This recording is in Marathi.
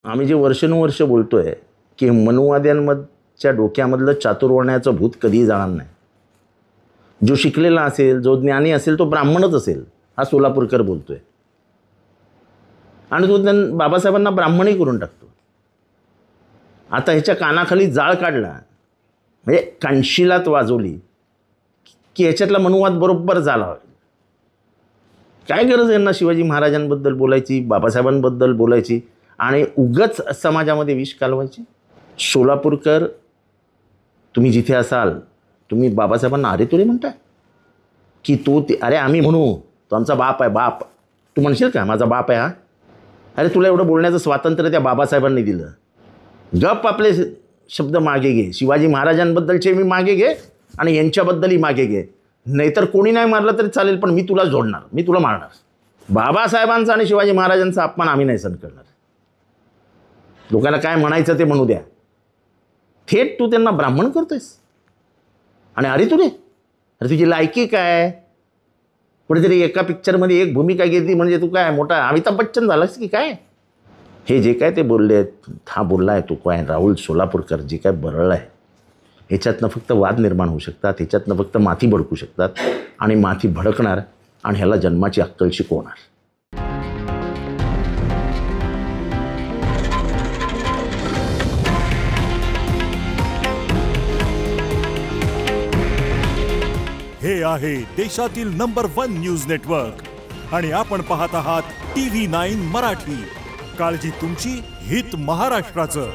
आम्ही जे वर्षानुवर्ष बोलतोय की मनुवाद्यांच्या डोक्यामधलं चातुर्वर्ण्याचं भूत कधीही जाणार नाही. जो शिकलेला असेल, जो ज्ञानी असेल, तो ब्राह्मणच असेल, हा सोलापूरकर बोलतोय. आणि तो बाबासाहेबांना ब्राह्मणही करून टाकतो. आता ह्याच्या कानाखाली जाळ काढला, म्हणजे कानशिलात वाजवली की ह्याच्यातला मनुवाद बरोबर झाला. काय गरज आहे यांना शिवाजी महाराजांबद्दल बोलायची, बाबासाहेबांबद्दल बोलायची आणि उगाच समाजामध्ये विष कालवायची. सोलापूरकर, तुम्ही जिथे असाल, तुम्ही बाबासाहेबांना अरे तुरे म्हणताय की तो ते, अरे आम्ही म्हणू तो आमचा बाप आहे. बाप तू म्हणशील का माझा बाप आहे हा? अरे तुला एवढं बोलण्याचं स्वातंत्र्य त्या बाबासाहेबांनी दिलं. गप आपले शब्द मागे घे. शिवाजी महाराजांबद्दलचे मी मागे घे आणि यांच्याबद्दलही मागे घे. नाहीतर कोणी नाही मारलं तरी चालेल, पण मी तुला जोडणार, मी तुला मारणार. बाबासाहेबांचा आणि शिवाजी महाराजांचा अपमान आम्ही नाही सहन करणार. लोकांना काय म्हणायचं ते म्हणू द्या. थेट तू त्यांना ब्राह्मण करतोयस आणि अरे तुरे, अरे तुझी लायकी काय? कुठेतरी एका पिक्चरमध्ये एक भूमिका घेतली म्हणजे तू काय मोठा अमिताभ बच्चन झालास की काय? हे जे काय ते बोलले, हा बोलला आहे तो काय राहुल सोलापूरकर, जे काय बरळलं आहे, ह्याच्यातनं फक्त वाद निर्माण होऊ शकतात, ह्याच्यातनं फक्त माथी भडकू शकतात आणि माथी भडकणार आणि ह्याला जन्माची अक्कल शिकवणार. हे आहे देशातील नंबर 1 न्यूज नेटवर्क आणि आपण पाहत आहात TV9 मराठी. काळजी तुमची, हित महाराष्ट्राचं.